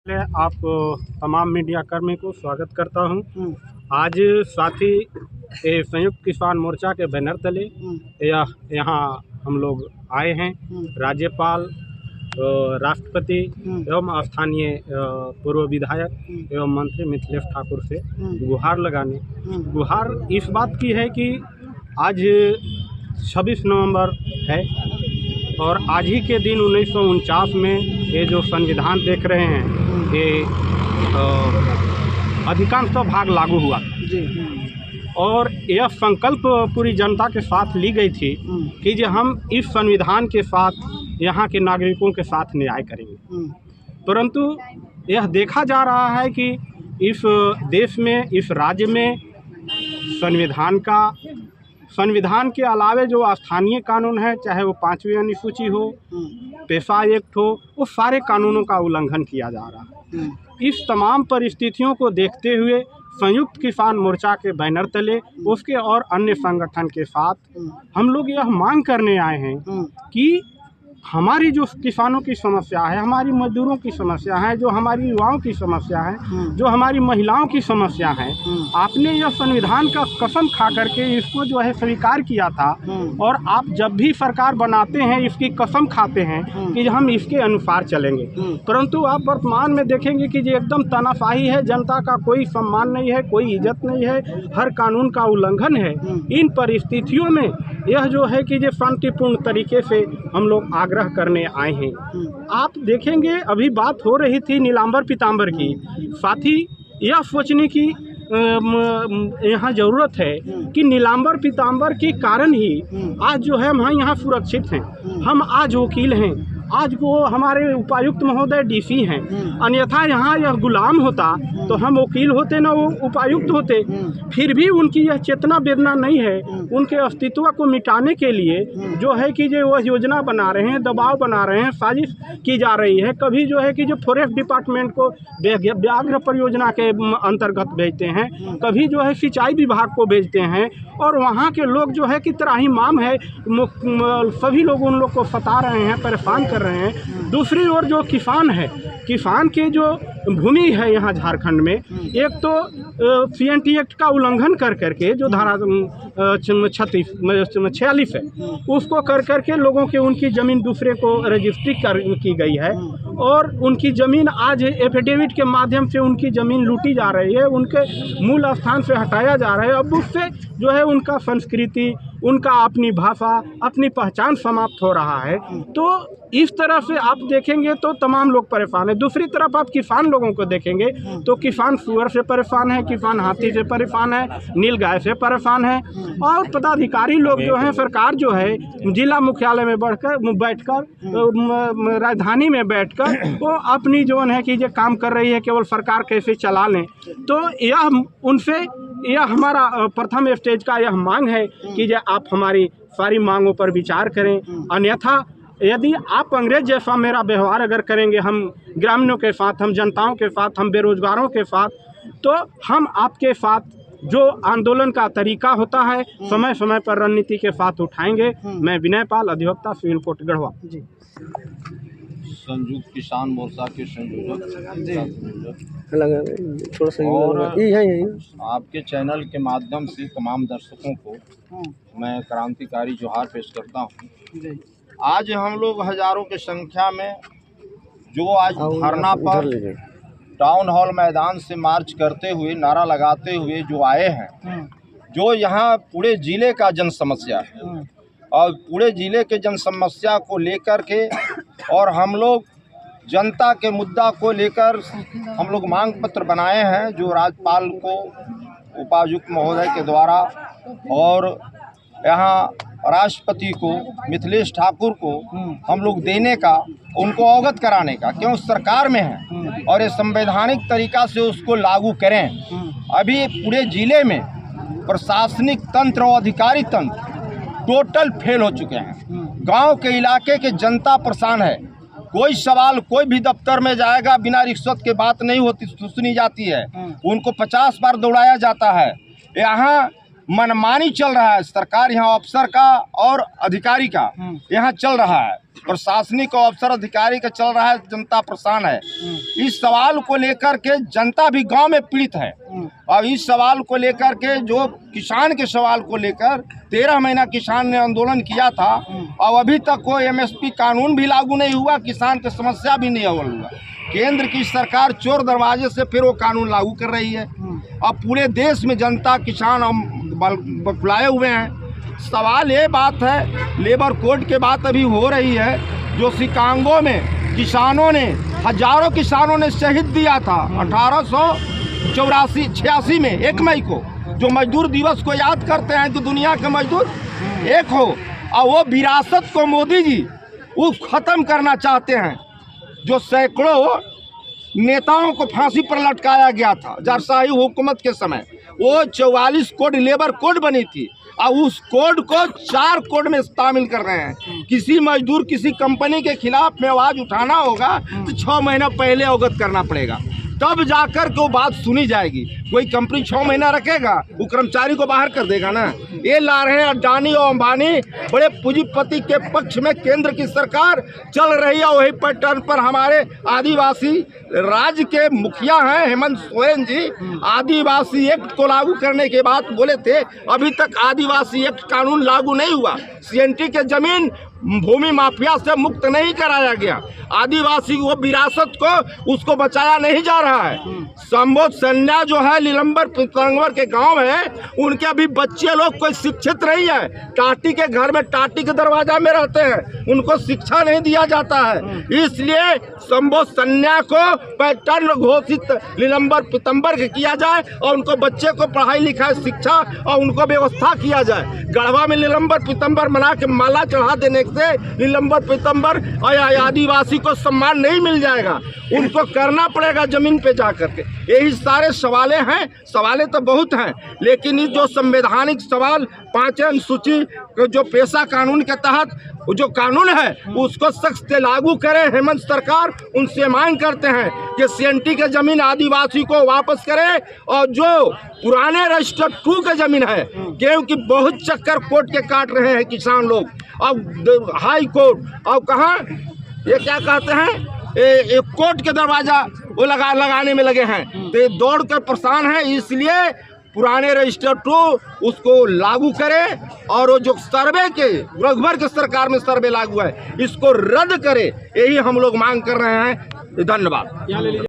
आप तमाम मीडिया कर्मी को स्वागत करता हूं। आज साथी संयुक्त किसान मोर्चा के बैनर तले यहाँ हम लोग आए हैं। राज्यपाल, राष्ट्रपति एवं स्थानीय पूर्व विधायक एवं मंत्री मिथिलेश ठाकुर से गुहार लगाने। गुहार इस बात की है कि आज 26 नवंबर है और आज ही के दिन 1949 में ये जो संविधान देख रहे हैं ये अधिकांश भाग लागू हुआ था और यह संकल्प पूरी जनता के साथ ली गई थी कि जो हम इस संविधान के साथ यहाँ के नागरिकों के साथ न्याय करेंगे। परंतु यह देखा जा रहा है कि इस देश में, इस राज्य में संविधान के अलावे जो स्थानीय कानून है, चाहे वो 5वीं अनुसूची हो, पेशा एक्ट हो, वो सारे कानूनों का उल्लंघन किया जा रहा है। इस तमाम परिस्थितियों को देखते हुए संयुक्त किसान मोर्चा के बैनर तले उसके और अन्य संगठन के साथ हम लोग यह मांग करने आए हैं कि हमारी जो किसानों की समस्या है, हमारी मजदूरों की समस्या है, जो हमारी युवाओं की समस्या है, जो हमारी महिलाओं की समस्या है, आपने यह संविधान का कसम खा करके इसको जो है स्वीकार किया था और आप जब भी सरकार बनाते हैं इसकी कसम खाते हैं कि हम इसके अनुसार चलेंगे। परंतु आप वर्तमान में देखेंगे कि ये एकदम तानाशाही है, जनता का कोई सम्मान नहीं है, कोई इज्जत नहीं है, हर कानून का उल्लंघन है। इन परिस्थितियों में यह जो है कि ये शांतिपूर्ण तरीके से हम लोग आग्रह करने आए हैं। आप देखेंगे अभी बात हो रही थी नीलांबर पीतांबर की, साथ ही यह सोचने की यहाँ ज़रूरत है कि नीलांबर पीतांबर के कारण ही आज जो है हम यहाँ सुरक्षित हैं। हम आज वकील हैं, आज वो हमारे उपायुक्त महोदय डीसी हैं। अन्यथा यहाँ यह गुलाम होता तो हम वकील होते ना वो उपायुक्त होते। फिर भी उनकी यह चेतना वेदना नहीं है। उनके अस्तित्व को मिटाने के लिए जो है कि जो वह योजना बना रहे हैं, दबाव बना रहे हैं, साजिश की जा रही है। कभी जो है कि जो फॉरेस्ट डिपार्टमेंट को व्याघ्र परियोजना के अंतर्गत भेजते हैं, कभी जो है सिंचाई विभाग को भेजते हैं और वहाँ के लोग जो है कि त्राहिमाम है, सभी लोग उन लोग को सता रहे हैं, परेशान कर रहे हैं। दूसरी ओर जो किसान है, किसान के जो भूमि है यहाँ झारखंड में, एक तो CNT एक्ट का उल्लंघन कर करके जो धारा 46 है उसको कर करके लोगों के उनकी ज़मीन दूसरे को रजिस्ट्री की गई है और उनकी ज़मीन आज एफिडेविट के माध्यम से उनकी ज़मीन लूटी जा रही है, उनके मूल स्थान से हटाया जा रहा है। अब उससे जो है उनका संस्कृति, उनका अपनी भाषा, अपनी पहचान समाप्त हो रहा है। तो इस तरह से आप देखेंगे तो तमाम लोग परेशान हैं। दूसरी तरफ आप किसान लोगों को देखेंगे तो किसान सुअर से परेशान है, किसान हाथी से परेशान है, नील गाय से परेशान है और पदाधिकारी लोग जो हैं, सरकार जो है जिला मुख्यालय में बैठकर राजधानी में बैठकर वो अपनी जो है कि ये काम कर रही है, केवल सरकार कैसे चला लें। तो यह हमारा प्रथम स्टेज का यह मांग है कि जो आप हमारी सारी मांगों पर विचार करें। अन्यथा यदि आप अंग्रेज जैसा मेरा व्यवहार अगर करेंगे हम ग्रामीणों के साथ, हम जनताओं के साथ, हम बेरोजगारों के साथ, तो हम आपके साथ जो आंदोलन का तरीका होता है समय समय पर रणनीति के साथ उठाएंगे। मैं विनय पाल, अधिवक्ता, सिविल कोर्ट गढ़वा जी। संयुक्त किसान मोर्चा के संयोजक थोड़ा सा और आपके चैनल के माध्यम से तमाम दर्शकों को मैं क्रांतिकारी जोहार पेश करता हूँ। आज हम लोग हजारों की संख्या में जो आज धरना पर टाउन हॉल मैदान से मार्च करते हुए, नारा लगाते हुए जो आए हैं, जो यहाँ पूरे ज़िले का जन समस्या है और पूरे ज़िले के जन समस्या को लेकर के और हम लोग जनता के मुद्दा को लेकर हम लोग मांग पत्र बनाए हैं जो राज्यपाल को, उपायुक्त महोदय के द्वारा और यहाँ राष्ट्रपति को, मिथिलेश ठाकुर को हम लोग देने का, उनको अवगत कराने का, क्यों सरकार में है और ये संवैधानिक तरीका से उसको लागू करें। अभी पूरे ज़िले में प्रशासनिक तंत्र और अधिकारी तंत्र टोटल फेल हो चुके हैं। गांव के इलाके के जनता परेशान है। कोई सवाल कोई भी दफ्तर में जाएगा बिना रिश्वत के बात नहीं होती, सुनी जाती है। उनको 50 बार दौड़ाया जाता है। यहाँ मनमानी चल रहा है। सरकार यहाँ अफसर का और अधिकारी का यहाँ चल रहा है, प्रशासनिक और अफसर अधिकारी का चल रहा है, जनता परेशान है। इस सवाल को लेकर के जनता भी गांव में पीड़ित है। और इस सवाल को लेकर के जो किसान के सवाल को लेकर 13 महीना किसान ने आंदोलन किया था, और अभी तक कोई MSP कानून भी लागू नहीं हुआ, किसान की समस्या भी नहीं हल हुआ। केंद्र की सरकार चोर दरवाजे से फिर वो कानून लागू कर रही है। अब पूरे देश में जनता किसान बकुलाए हुए हैं। सवाल ये बात है, लेबर कोड के बात अभी हो रही है, जो शिकागो में किसानों ने, हजारों किसानों ने शहीद दिया था 1886 में 1 मई को, जो मजदूर दिवस को याद करते हैं कि दुनिया के मजदूर एक हो। और वो विरासत को मोदी जी वो ख़त्म करना चाहते हैं, जो सैकड़ों नेताओं को फांसी पर लटकाया गया था जारशाही हुकूमत के समय। वो 44 कोड लेबर कोड बनी थी, और उस कोड को 4 कोड में शामिल कर रहे हैं। किसी मजदूर किसी कंपनी के खिलाफ में आवाज़ उठाना होगा तो 6 महीना पहले अवगत करना पड़ेगा, तब जाकर के वो बात सुनी जाएगी। कोई कंपनी 6 महीना रखेगा, वो कर्मचारी को बाहर कर देगा ना। ये ला रहे हैं अडानी और अंबानी, बड़े पूंजीपति के पक्ष में केंद्र की सरकार चल रही है। वही पैटर्न पर हमारे आदिवासी राज्य के मुखिया हैं हेमंत सोरेन जी, आदिवासी एक्ट को लागू करने के बाद बोले थे अभी तक आदिवासी एक्ट कानून लागू नहीं हुआ। CNT के जमीन भूमि माफिया से मुक्त नहीं कराया गया, आदिवासी वो विरासत को उसको बचाया नहीं जा रहा है। संबोध सन्या जो है नीलंबर पितंबर के गांव है, उनके अभी बच्चे लोग कोई शिक्षित नहीं है। टाटी के घर में टाटी के दरवाजा में रहते हैं, उनको शिक्षा नहीं दिया जाता है। इसलिए संबोध सन्या को पैटर्न घोषित नीलंबर पितंबर के किया जाए, और उनको बच्चे को पढ़ाई लिखाई शिक्षा और उनको व्यवस्था किया जाए। गढ़वा में नीलंबर पितंबर मना के माला चढ़ा देने से नीलंबर पितंबर और आदिवासी को सम्मान नहीं मिल जाएगा, उनको करना पड़ेगा जमीन पे जा करके। यही सारे सवालें हैं। सवालें तो बहुत हैं, लेकिन ये जो संवैधानिक सवाल 5 अनुसूची जो पेशा कानून के तहत जो कानून है उसको सख्त से लागू करे हेमंत सरकार। उनसे मांग करते हैं कि CNT के जमीन आदिवासी को वापस करे, और जो पुराने रजिस्टर 2 के जमीन है, क्योंकि बहुत चक्कर कोर्ट के काट रहे हैं किसान लोग। अब हाई कोर्ट और कहाँ ये क्या कहते हैं एक कोर्ट के दरवाजा वो लगाने में लगे हैं, तो ये दौड़ कर परेशान है। इसलिए पुराने रजिस्टर 2 उसको लागू करे, और वो जो सर्वे के रघुवर के सरकार में सर्वे लागू है इसको रद्द करे। यही हम लोग मांग कर रहे हैं। धन्यवाद।